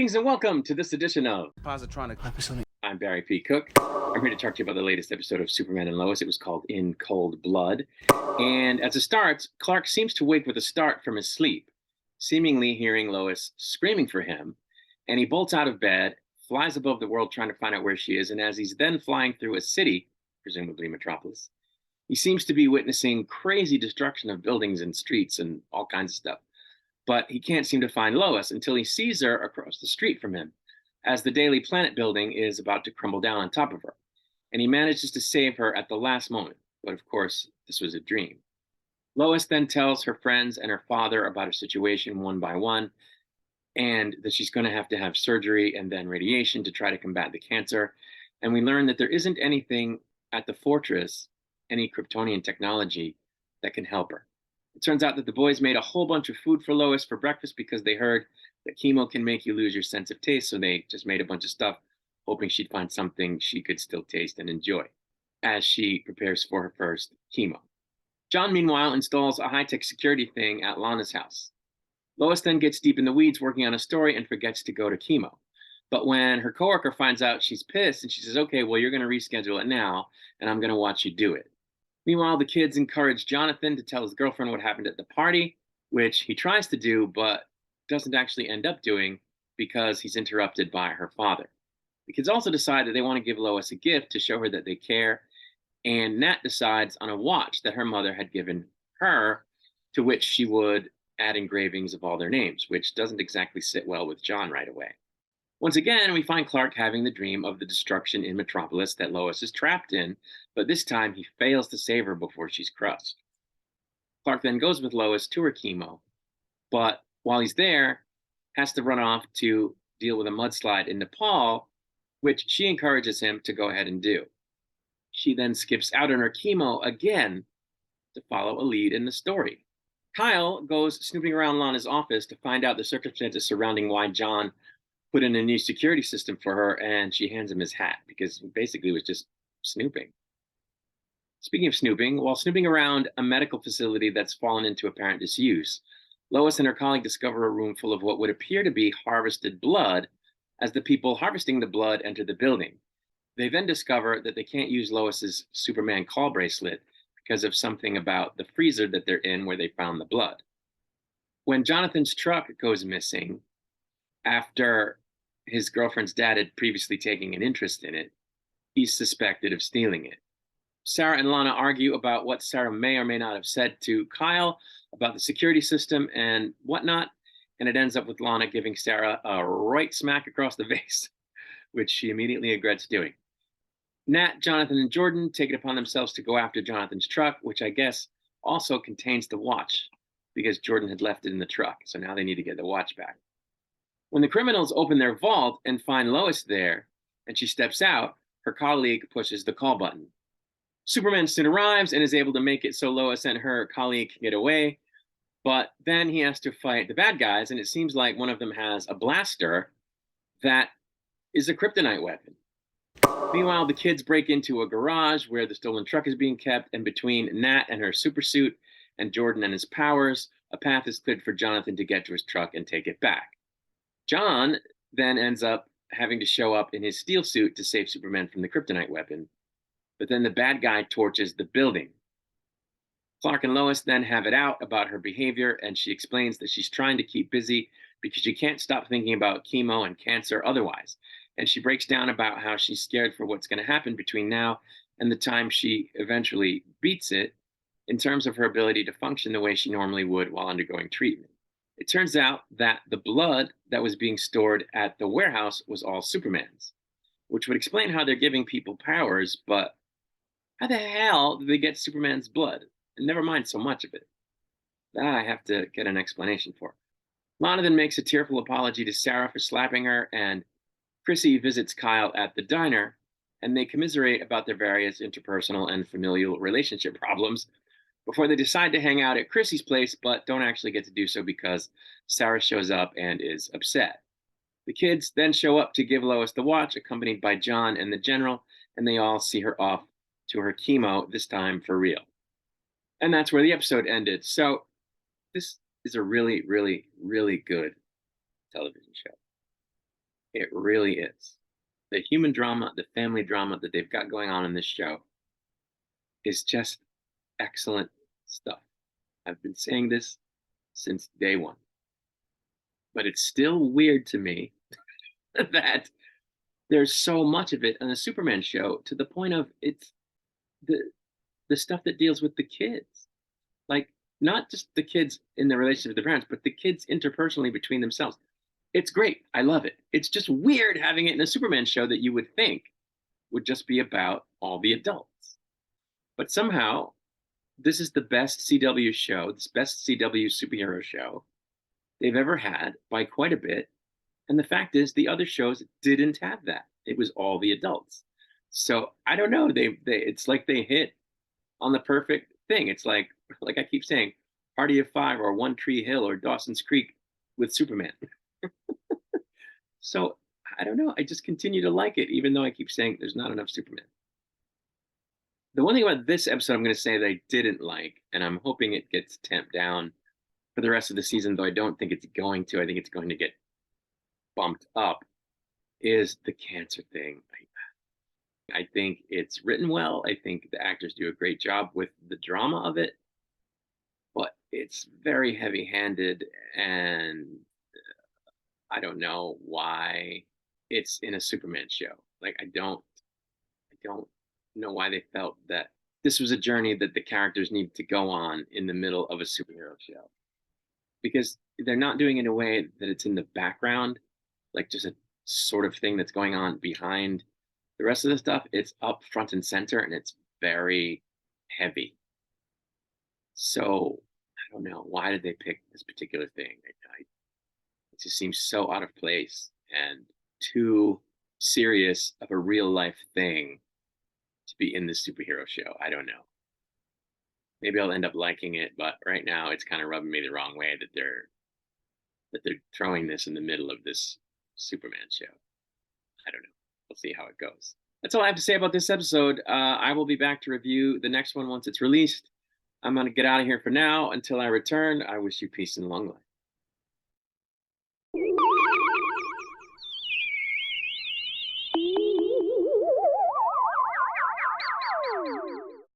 Greetings and welcome to this edition of Positronic. I'm Barry P. Cook. I'm here to talk to you about the latest episode of Superman and Lois. It was called In Cold Blood. And as it starts, Clark seems to wake with a start from his sleep, seemingly hearing Lois screaming for him. And he bolts out of bed, flies above the world trying to find out where she is. And as he's then flying through a city, presumably Metropolis, he seems to be witnessing crazy destruction of buildings and streets and all kinds of stuff. But he can't seem to find Lois until he sees her across the street from him, as the Daily Planet building is about to crumble down on top of her. And he manages to save her at the last moment. But of course, this was a dream. Lois then tells her friends and her father about her situation one by one, and that she's going to have surgery and then radiation to try to combat the cancer. And we learn that there isn't anything at the fortress, any Kryptonian technology, that can help her. It turns out that the boys made a whole bunch of food for Lois for breakfast because they heard that chemo can make you lose your sense of taste. So they just made a bunch of stuff, hoping she'd find something she could still taste and enjoy as she prepares for her first chemo. John, meanwhile, installs a high-tech security thing at Lana's house. Lois then gets deep in the weeds working on a story and forgets to go to chemo. But when her coworker finds out, she's pissed and she says, okay, well, you're going to reschedule it now and I'm going to watch you do it. Meanwhile, the kids encourage Jonathan to tell his girlfriend what happened at the party, which he tries to do, but doesn't actually end up doing because he's interrupted by her father. The kids also decide that they want to give Lois a gift to show her that they care, and Nat decides on a watch that her mother had given her, to which she would add engravings of all their names, which doesn't exactly sit well with John right away. Once again, we find Clark having the dream of the destruction in Metropolis that Lois is trapped in, but this time he fails to save her before she's crushed. Clark then goes with Lois to her chemo, but while he's there, has to run off to deal with a mudslide in Nepal, which she encourages him to go ahead and do. She then skips out on her chemo again to follow a lead in the story. Kyle goes snooping around Lana's office to find out the circumstances surrounding why John put in a new security system for her, and she hands him his hat because he basically was just snooping. Speaking of snooping, while snooping around a medical facility that's fallen into apparent disuse, Lois and her colleague discover a room full of what would appear to be harvested blood as the people harvesting the blood enter the building. They then discover that they can't use Lois's Superman call bracelet because of something about the freezer that they're in where they found the blood. When Jonathan's truck goes missing, after his girlfriend's dad had previously taken an interest in it, he's suspected of stealing it. Sarah and Lana argue about what Sarah may or may not have said to Kyle about the security system and whatnot, and it ends up with Lana giving Sarah a right smack across the face, which she immediately regrets doing. Nat, Jonathan, and Jordan take it upon themselves to go after Jonathan's truck, which I guess also contains the watch because Jordan had left it in the truck, so now they need to get the watch back. When the criminals open their vault and find Lois there, and she steps out, her colleague pushes the call button. Superman soon arrives and is able to make it so Lois and her colleague can get away, but then he has to fight the bad guys, and it seems like one of them has a blaster that is a kryptonite weapon. Meanwhile, the kids break into a garage where the stolen truck is being kept, and between Nat and her supersuit and Jordan and his powers, a path is cleared for Jonathan to get to his truck and take it back. John then ends up having to show up in his steel suit to save Superman from the kryptonite weapon, but then the bad guy torches the building. Clark and Lois then have it out about her behavior, and she explains that she's trying to keep busy because she can't stop thinking about chemo and cancer otherwise. And she breaks down about how she's scared for what's going to happen between now and the time she eventually beats it in terms of her ability to function the way she normally would while undergoing treatment. It turns out that the blood that was being stored at the warehouse was all Superman's, which would explain how they're giving people powers, but how the hell did they get Superman's blood? And never mind so much of it. That I have to get an explanation for. Lana then makes a tearful apology to Sarah for slapping her, and Chrissy visits Kyle at the diner, and they commiserate about their various interpersonal and familial relationship problems before they decide to hang out at Chrissy's place, but don't actually get to do so because Sarah shows up and is upset. The kids then show up to give Lois the watch, accompanied by John and the General, and they all see her off to her chemo, this time for real. And that's where the episode ended. So this is a really, really, really good television show. It really is. The human drama, the family drama that they've got going on in this show is just excellent stuff. I've been saying this since day one, but it's still weird to me that there's so much of it on a Superman show to the point of it's the the stuff that deals with the kids, like not just the kids in the relationship with the parents, but the kids interpersonally between themselves. It's great. I love it. It's just weird having it in a Superman show that you would think would just be about all the adults. But somehow, this is the best CW show, this best CW superhero show they've ever had by quite a bit. And the fact is, the other shows didn't have that. It was all the adults. So I don't know. They it's like they hit on the perfect thing. It's like I keep saying, Party of Five or One Tree Hill or Dawson's Creek with Superman. So I don't know. I just continue to like it, even though I keep saying there's not enough Superman. The one thing about this episode I'm going to say that I didn't like, and I'm hoping it gets tamped down for the rest of the season, though I don't think it's going to. I think it's going to get bumped up, is the cancer thing. I think it's written well. I think the actors do a great job with the drama of it, but it's very heavy-handed, and I don't know why it's in a Superman show. Like I don't know why they felt that this was a journey that the characters need to go on in the middle of a superhero show, because they're not doing it in a way that it's in the background, like just a sort of thing that's going on behind the rest of the stuff. It's up front and center, and it's very heavy. So I don't know, why did they pick this particular thing? It just seems so out of place and too serious of a real life thing to be in this superhero show. I don't know. Maybe I'll end up liking it, but right now it's kind of rubbing me the wrong way that they're throwing this in the middle of this Superman show. I don't know. We'll see how it goes. That's all I have to say about this episode. I will be back to review the next one once it's released. I'm going to get out of here for now. Until I return, I wish you peace and long life.